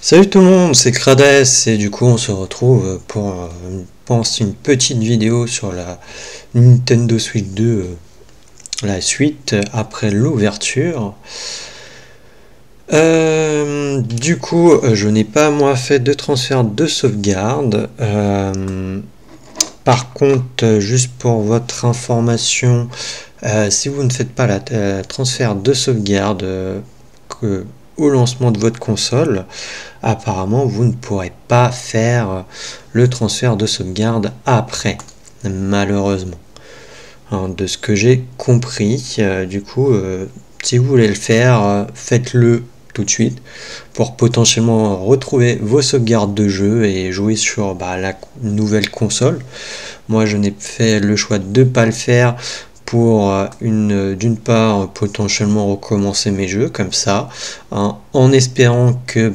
Salut tout le monde, c'est Crades et du coup on se retrouve pour une petite vidéo sur la Nintendo Switch 2, la suite après l'ouverture. Je n'ai pas moi fait de transfert de sauvegarde. Par contre, juste pour votre information, si vous ne faites pas la transfert de sauvegarde au lancement de votre console, apparemment vous ne pourrez pas faire le transfert de sauvegarde après, malheureusement. Alors, de ce que j'ai compris, si vous voulez le faire, faites-le tout de suite pour potentiellement retrouver vos sauvegardes de jeu et jouer sur la nouvelle console. Moi je n'ai fait le choix de ne pas le faire pour d'une part potentiellement recommencer mes jeux comme ça, hein, en espérant que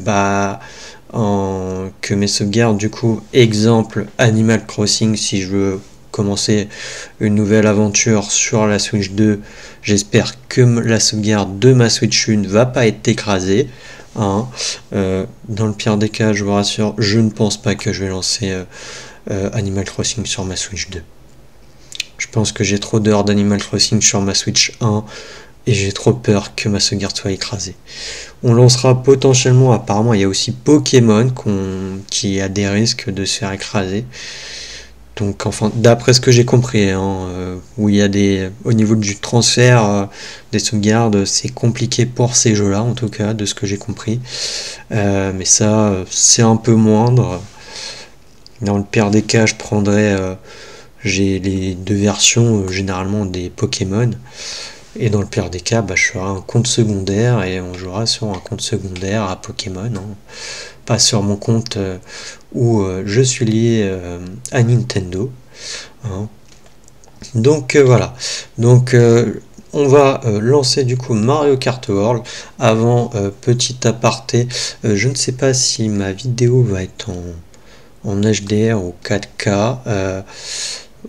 que mes sauvegardes, du coup, exemple Animal Crossing, si je veux commencer une nouvelle aventure sur la Switch 2, j'espère que la sauvegarde de ma Switch 1 ne va pas être écrasée, hein. Dans le pire des cas, je vous rassure, je ne pense pas que je vais lancer Animal Crossing sur ma Switch 2. Je pense que j'ai trop d'heures d'Animal Crossing sur ma Switch 1 et j'ai trop peur que ma sauvegarde soit écrasée. On lancera potentiellement, apparemment il y a aussi Pokémon qui a des risques de se faire écraser. Donc enfin, d'après ce que j'ai compris, hein, où il y a au niveau du transfert des sauvegardes, c'est compliqué pour ces jeux-là, en tout cas, de ce que j'ai compris. Mais ça, c'est un peu moindre. Dans le pire des cas, je prendrais, j'ai les deux versions généralement des Pokémon. Et dans le pire des cas, je ferai un compte secondaire et on jouera sur un compte secondaire à Pokémon, hein. Pas sur mon compte où je suis lié à Nintendo, hein. Donc voilà. Donc on va lancer du coup Mario Kart World. Avant, petit aparté, je ne sais pas si ma vidéo va être en HDR ou 4K.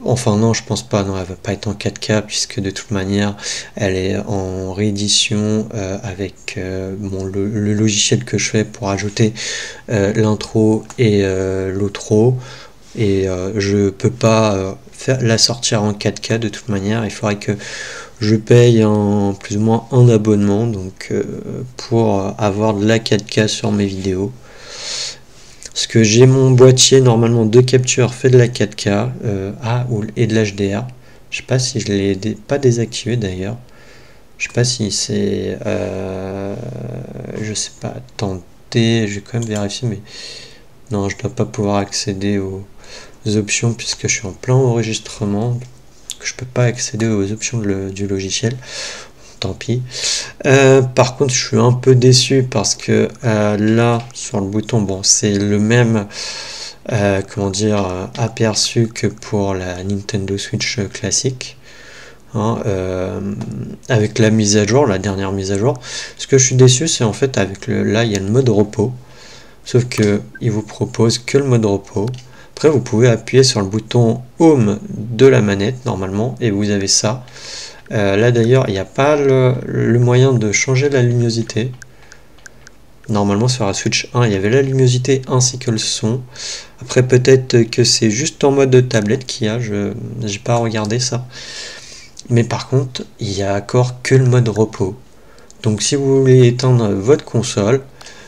Enfin non, je pense pas, non, elle va pas être en 4K puisque de toute manière elle est en réédition avec le logiciel que je fais pour ajouter l'intro et l'outro, et je peux pas la sortir en 4K de toute manière. Il faudrait que je paye plus ou moins un abonnement donc pour avoir de la 4K sur mes vidéos. Parce que j'ai mon boîtier normalement de capture fait de la 4K et de l'HDR. Je sais pas si je l'ai pas désactivé d'ailleurs. Je sais pas si c'est... je sais pas, tenter, je vais quand même vérifier, mais... Non, je dois pas pouvoir accéder aux options puisque je suis en plein enregistrement. Donc je peux pas accéder aux options du logiciel. Tant pis. Par contre, je suis un peu déçu parce que là, sur le bouton, bon, c'est le même aperçu que pour la Nintendo Switch classique, hein, avec la mise à jour, la dernière mise à jour. Ce que je suis déçu, c'est en fait là, il y a le mode repos, sauf que il vous propose que le mode repos. Après, vous pouvez appuyer sur le bouton Home de la manette normalement et vous avez ça. Là d'ailleurs, il n'y a pas le moyen de changer la luminosité. Normalement sur la Switch 1, il y avait la luminosité ainsi que le son. Après peut-être que c'est juste en mode tablette qu'il y a, je n'ai pas regardé ça. Mais par contre, il n'y a encore que le mode repos. Donc si vous voulez éteindre votre console,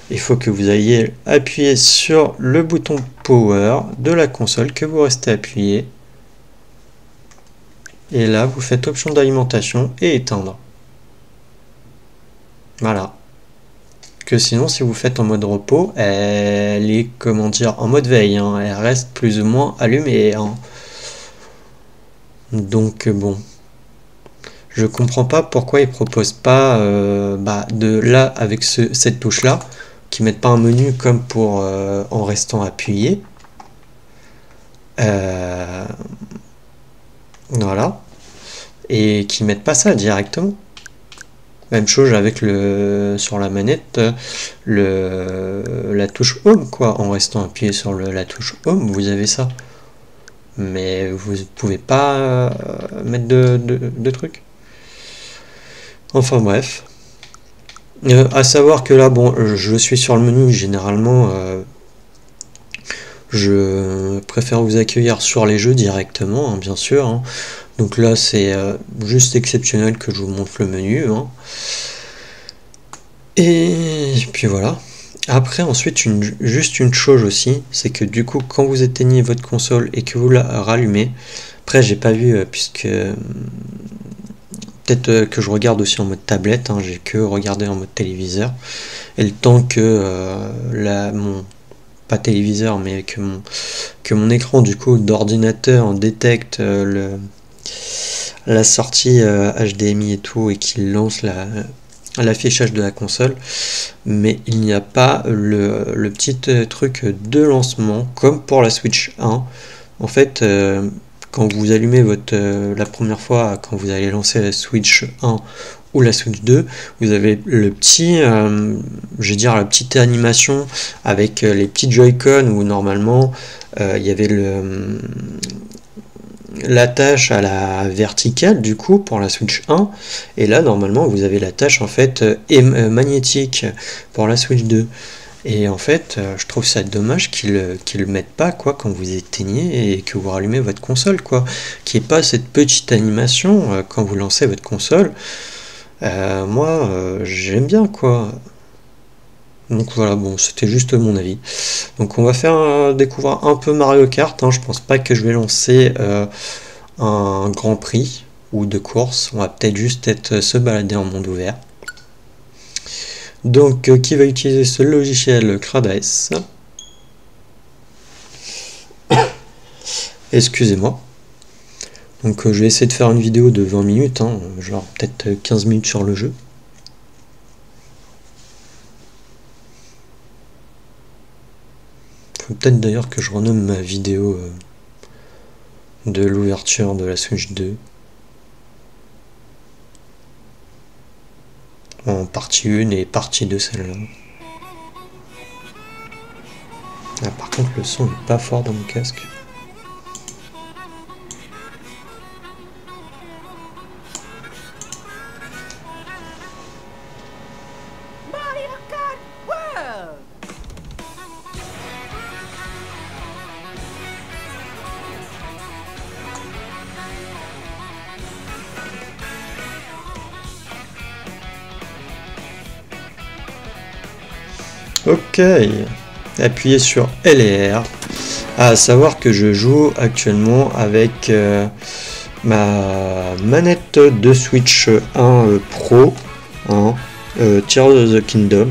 il faut que vous ayez appuyé sur le bouton Power de la console, que vous restez appuyé. Et là, vous faites option d'alimentation et éteindre. Voilà. Que sinon, si vous faites en mode repos, elle est, comment dire, en mode veille, hein. Elle reste plus ou moins allumée, hein. Donc bon, je comprends pas pourquoi ils proposent pas de là avec cette touche là, qui mettent pas un menu comme pour en restant appuyé. Voilà. Et qui mettent pas ça directement. Même chose avec sur la manette, la touche Home, quoi. En restant appuyé sur la touche Home, vous avez ça. Mais vous pouvez pas mettre de trucs. Enfin bref. À savoir que là, bon, je suis sur le menu, généralement, je préfère vous accueillir sur les jeux directement, hein, bien sûr. Hein. Donc là, c'est juste exceptionnel que je vous montre le menu. Hein. Et puis voilà. Après, ensuite, juste une chose aussi, c'est que du coup, quand vous éteignez votre console et que vous la rallumez, après, j'ai pas vu, puisque peut-être que je regarde aussi en mode tablette, hein, j'ai que regardé en mode téléviseur, et le temps que mon pas téléviseur, mais que mon écran du coup d'ordinateur détecte la sortie HDMI et tout, et qu'il lance l'affichage de la console, mais il n'y a pas le petit truc de lancement comme pour la Switch 1. En fait, quand vous allumez la première fois, quand vous allez lancer la Switch 1 ou la Switch 2, vous avez le petit, je vais dire la petite animation avec les petits Joy-Con où normalement il y avait l'attache à la verticale du coup pour la Switch 1, et là normalement vous avez l'attache en fait magnétique pour la Switch 2. Et en fait, je trouve ça dommage qu'ils le mettent pas quoi quand vous éteignez et que vous rallumez votre console quoi, qu'il n'y ait pas cette petite animation quand vous lancez votre console. Moi, j'aime bien quoi. Donc voilà, bon, c'était juste mon avis. Donc on va faire découvrir un peu Mario Kart. Hein. Je pense pas que je vais lancer un Grand Prix ou de course. On va peut-être juste se balader en monde ouvert. Donc qui va utiliser ce logiciel CradS? Excusez-moi. Donc je vais essayer de faire une vidéo de 20 minutes, hein, genre peut-être 15 minutes sur le jeu. Faut peut-être d'ailleurs que je renomme ma vidéo de l'ouverture de la Switch 2 en partie 1 et partie 2 celle-là. Ah, par contre le son est pas fort dans mon casque. Ok, appuyez sur L et R. À savoir que je joue actuellement avec ma manette de Switch 1 Pro, hein, Tears of the Kingdom,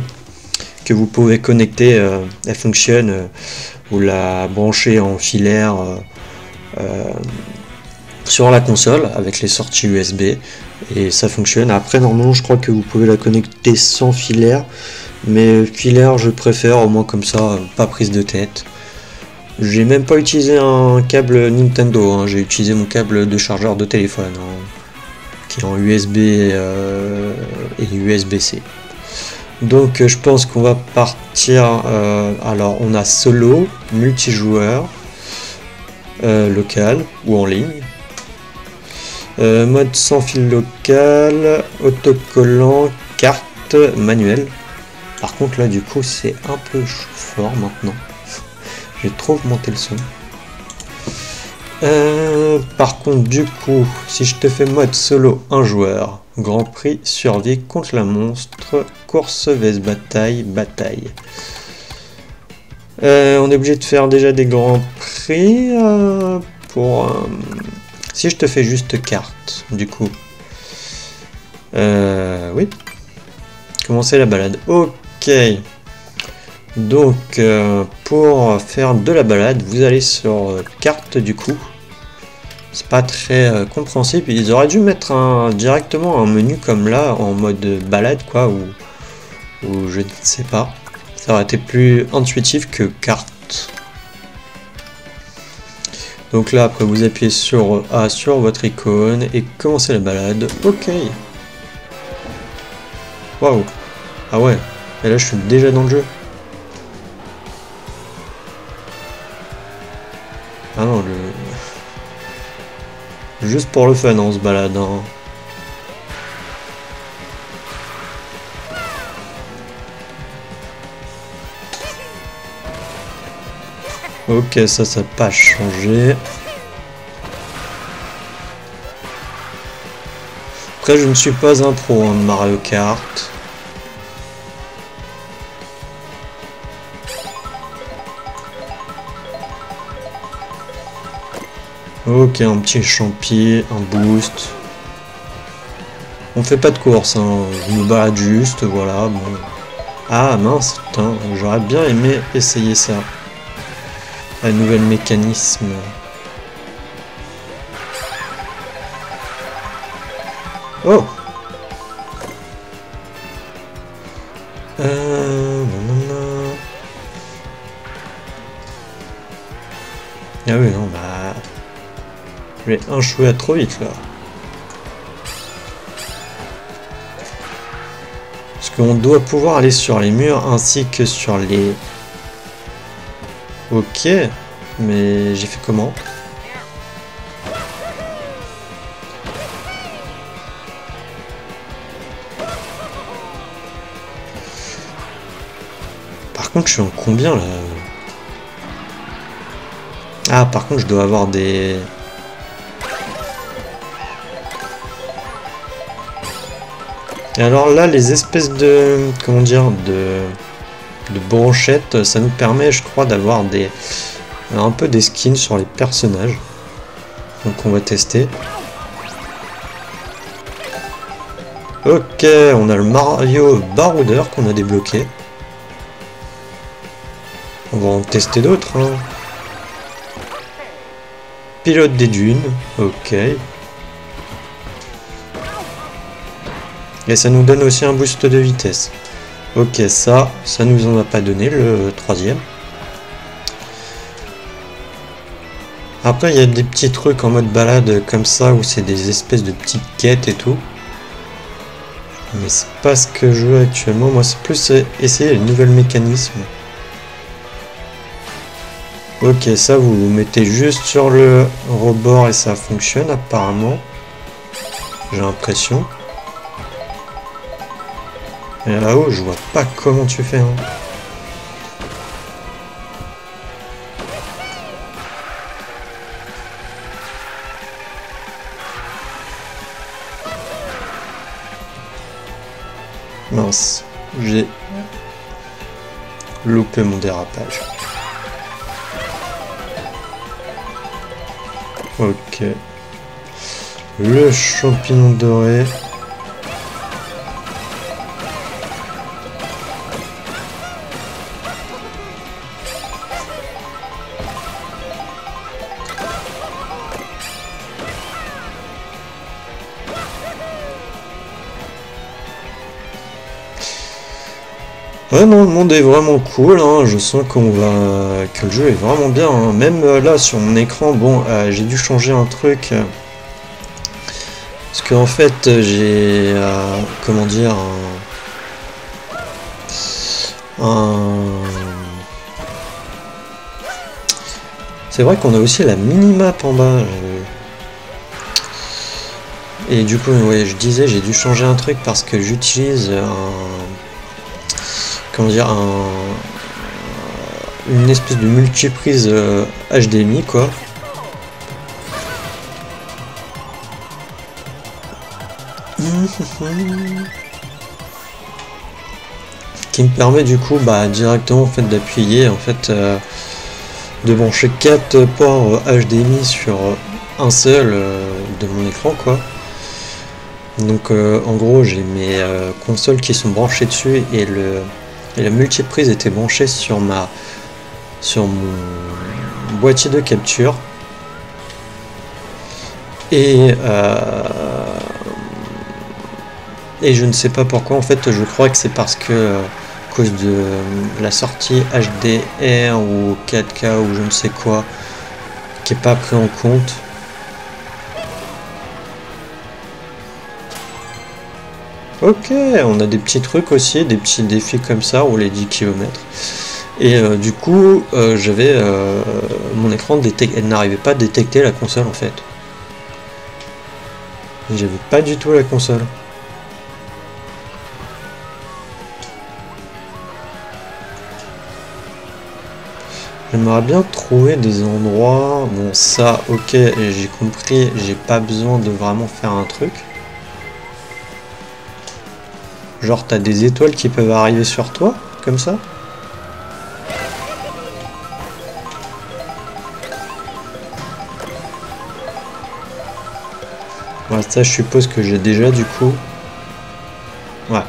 que vous pouvez connecter. Elle fonctionne, vous la branchez en filaire sur la console avec les sorties USB et ça fonctionne. Après, normalement, je crois que vous pouvez la connecter sans filaire. Mais filaire, je préfère, au moins comme ça, pas prise de tête. J'ai même pas utilisé un câble Nintendo, hein. J'ai utilisé mon câble de chargeur de téléphone, hein, qui est en USB et USB-C. Donc je pense qu'on va partir. Alors on a solo, multijoueur, local ou en ligne. Mode sans fil local, autocollant, carte, manuel. Par contre là du coup c'est un peu fort maintenant. J'ai trop augmenté le son. Par contre du coup si je te fais mode solo 1 joueur, Grand Prix, survie contre la monstre, course vs bataille, bataille. On est obligé de faire déjà des grands prix pour... si je te fais juste carte du coup. Oui. Commencer la balade. Ok. Donc pour faire de la balade, vous allez sur carte du coup. C'est pas très compréhensible. Ils auraient dû mettre directement un menu comme là en mode balade quoi, ou je ne sais pas. Ça aurait été plus intuitif que carte. Donc là après vous appuyez sur A sur votre icône et commencez la balade. Ok. Waouh. Ah ouais. Et là je suis déjà dans le jeu. Ah non, juste pour le fun on se balade. Hein. Ok, ça n'a pas changé. Après, je ne suis pas un pro de Mario Kart. Ok, un petit champi, un boost. On fait pas de course, hein. Je me balade juste, voilà. Bon. Ah mince, putain, j'aurais bien aimé essayer ça. Un nouvel mécanisme. Oh. Nanana. Ah oui, non, bah... J'ai un chouette trop vite, là. Parce qu'on doit pouvoir aller sur les murs ainsi que sur les... Ok, mais j'ai fait comment? Par contre, je suis en combien, là? Ah, par contre, je dois avoir des... Et alors là, les espèces de... Comment dire? De brochettes, ça nous permet, je crois, d'avoir des... Un peu des skins sur les personnages. Donc on va tester. Ok, on a le Mario Baroudeur qu'on a débloqué. On va en tester d'autres, hein. Pilote des dunes, ok. Et ça nous donne aussi un boost de vitesse. Ok, ça nous en a pas donné, le troisième. Après, il y a des petits trucs en mode balade comme ça, où c'est des espèces de petites quêtes et tout. Mais c'est pas ce que je veux actuellement, moi c'est plus essayer les nouveaux mécanismes. Ok, ça vous vous mettez juste sur le rebord et ça fonctionne apparemment. J'ai l'impression. Et là-haut, je vois pas comment tu fais. Hein. Mince, j'ai loupé mon dérapage. Ok. Le champignon doré. Ouais non, le monde est vraiment cool, hein. Je sens que le jeu est vraiment bien, hein. Même là sur mon écran, bon, j'ai dû changer un truc. Parce qu'en fait, j'ai, comment dire, C'est vrai qu'on a aussi la mini-map en bas. Et du coup, ouais, je disais, j'ai dû changer un truc parce que j'utilise comment dire, une espèce de multiprise HDMI, quoi. Qui me permet du coup directement en fait d'appuyer en fait de brancher 4 ports HDMI sur un seul de mon écran, quoi. Donc en gros j'ai mes consoles qui sont branchées dessus et la multiprise était branchée sur mon boîtier de capture et je ne sais pas pourquoi, en fait je crois que c'est parce que à cause de la sortie HDR ou 4K ou je ne sais quoi qui n'est pas pris en compte. Ok, on a des petits trucs aussi, des petits défis comme ça, ou les 10 km. Et du coup, j'avais mon écran elle n'arrivait pas à détecter la console en fait. J'avais pas du tout la console. J'aimerais bien trouver des endroits... Bon, ça, ok, j'ai compris, j'ai pas besoin de vraiment faire un truc. Genre, t'as des étoiles qui peuvent arriver sur toi, comme ça. Ouais, ça, je suppose que j'ai déjà, du coup. Ouais.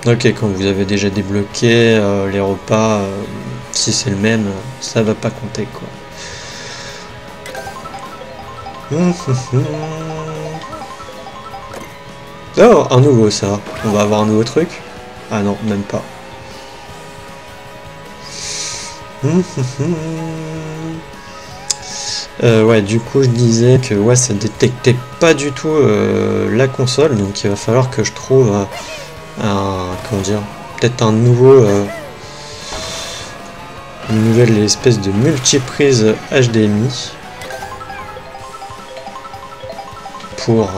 Ok, quand vous avez déjà débloqué les repas, si c'est le même, ça va pas compter, quoi. Oh, un nouveau, ça. On va avoir un nouveau truc. Ah non, même pas. Ouais, du coup, je disais que ouais, ça détectait pas du tout la console, donc il va falloir que je trouve comment dire, peut-être un nouveau, une nouvelle espèce de multiprise HDMI pour.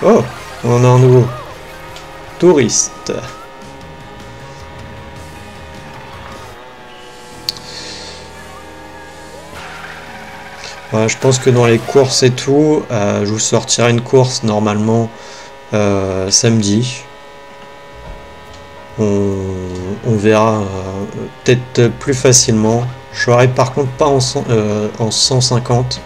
Oh, on en a un nouveau. Touriste. Ouais, je pense que dans les courses et tout, je vous sortirai une course normalement samedi. On verra peut-être plus facilement. Je l'aurai par contre pas en 150.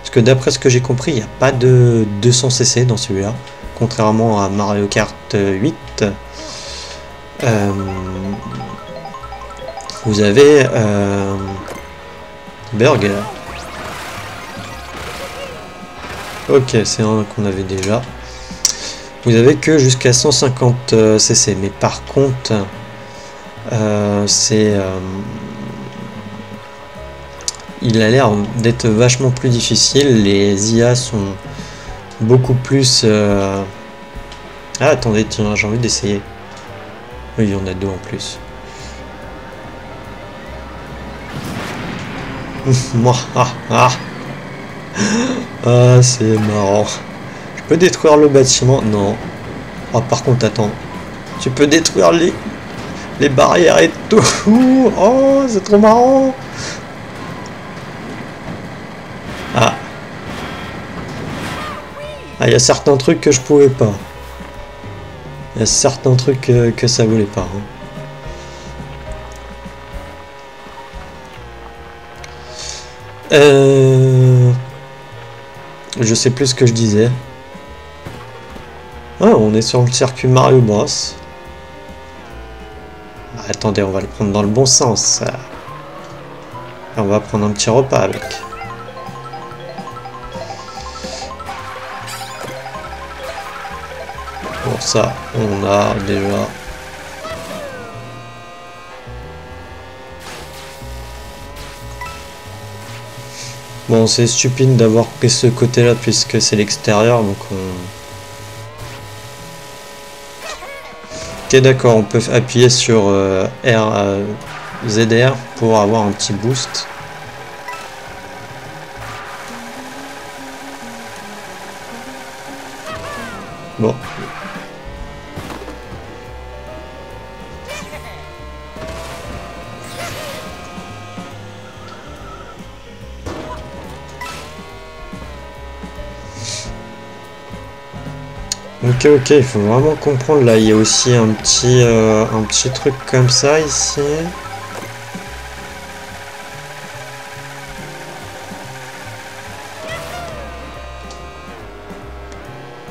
Parce que d'après ce que j'ai compris, il n'y a pas de 200cc dans celui-là. Contrairement à Mario Kart 8. Vous avez Burger. Ok, c'est un qu'on avait déjà. Vous avez que jusqu'à 150cc. Mais par contre, il a l'air d'être vachement plus difficile. Les IA sont beaucoup plus... Ah, attendez, tiens, j'ai envie d'essayer. Oui, il y en a deux en plus. Moi, ah, c'est marrant. Je peux détruire le bâtiment? Non. Oh, par contre, attends. Tu peux détruire les barrières et tout. Oh, c'est trop marrant. Ah. Ah, il y a certains trucs que je pouvais pas. Il y a certains trucs que ça voulait pas. Hein. Je sais plus ce que je disais. Ah, on est sur le circuit Mario Bros. Ah, attendez, on va le prendre dans le bon sens. Et on va prendre un petit repas avec. Bon, ça, on a déjà... Bon, c'est stupide d'avoir pris ce côté-là puisque c'est l'extérieur, donc on... Ok, d'accord, on peut appuyer sur ZR pour avoir un petit boost. Bon. Ok, il faut vraiment comprendre. Là, il y a aussi un petit truc comme ça ici.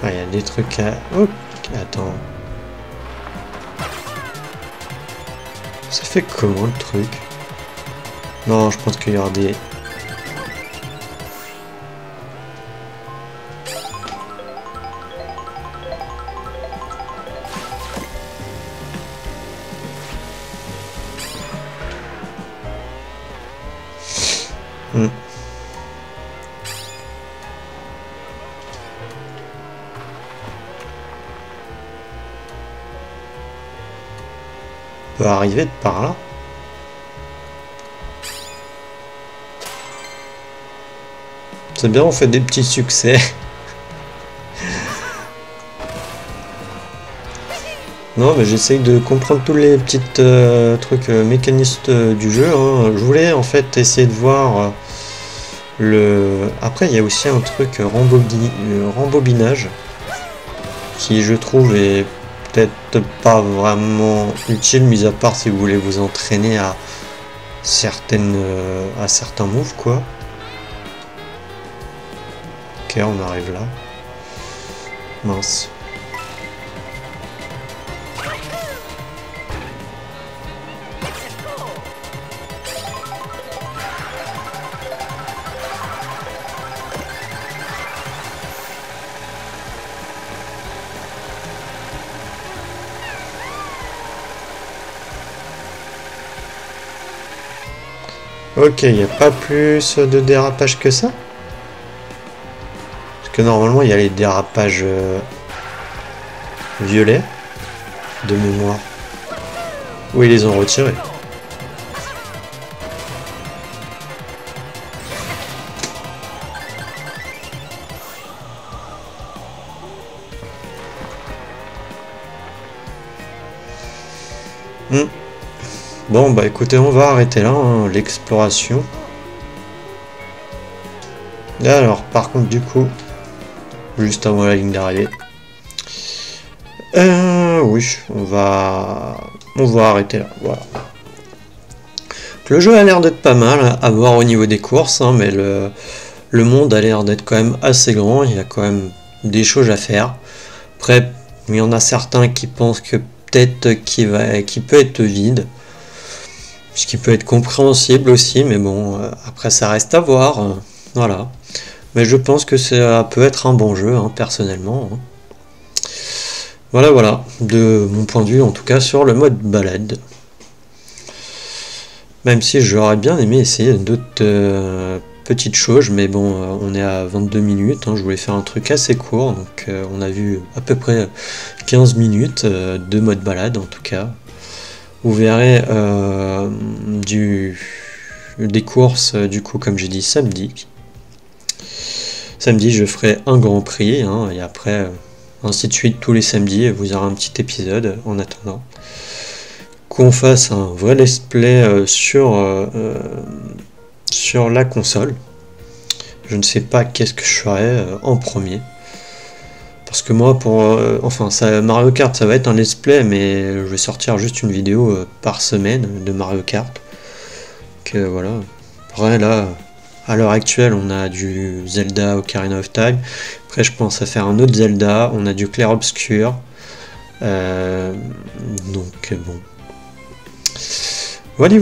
Ah, il y a des trucs à... Ok, attends. Ça fait comment le truc? Non, je pense qu'il y aura des... peut arriver de par là. C'est bien, on fait des petits succès. Non, mais j'essaye de comprendre tous les petits trucs mécanistes du jeu. Hein. Je voulais en fait essayer de voir le... Après, il y a aussi un truc rembobinage qui, je trouve, est peut-être pas vraiment utile, mis à part si vous voulez vous entraîner à certains moves, quoi. Ok, on arrive là. Mince. Ok, il n'y a pas plus de dérapage que ça? Parce que normalement, il y a les dérapages violets de mémoire. Où ils les ont retirés. Bon, bah écoutez, on va arrêter là, hein, l'exploration. Alors, par contre, du coup, juste avant la ligne d'arrivée, oui, on va arrêter là, voilà. Le jeu a l'air d'être pas mal à voir au niveau des courses, hein, mais le monde a l'air d'être quand même assez grand, il y a quand même des choses à faire. Après, il y en a certains qui pensent que peut-être qu'il peut être vide. Ce qui peut être compréhensible aussi, mais bon, après ça reste à voir, voilà. Mais je pense que ça peut être un bon jeu, hein, personnellement. Hein. Voilà, de mon point de vue en tout cas sur le mode balade. Même si j'aurais bien aimé essayer d'autres petites choses, mais bon, on est à 22 minutes, hein, je voulais faire un truc assez court, donc on a vu à peu près 15 minutes de mode balade en tout cas. Vous verrez des courses, du coup, comme j'ai dit, samedi. Samedi, je ferai un grand prix, hein, et après, ainsi de suite, tous les samedis, vous aurez un petit épisode en attendant. Qu'on fasse un vrai let's play sur la console. Je ne sais pas qu'est-ce que je ferai en premier. Parce que moi, enfin, Mario Kart, ça va être un let's play, mais je vais sortir juste une vidéo par semaine de Mario Kart. Donc voilà. Après, là, à l'heure actuelle, on a du Zelda Ocarina of Time. Après, je pense à faire un autre Zelda. On a du Clair Obscur. Donc, bon. Voilà.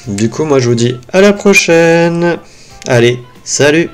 Du coup, moi, je vous dis à la prochaine. Allez, salut!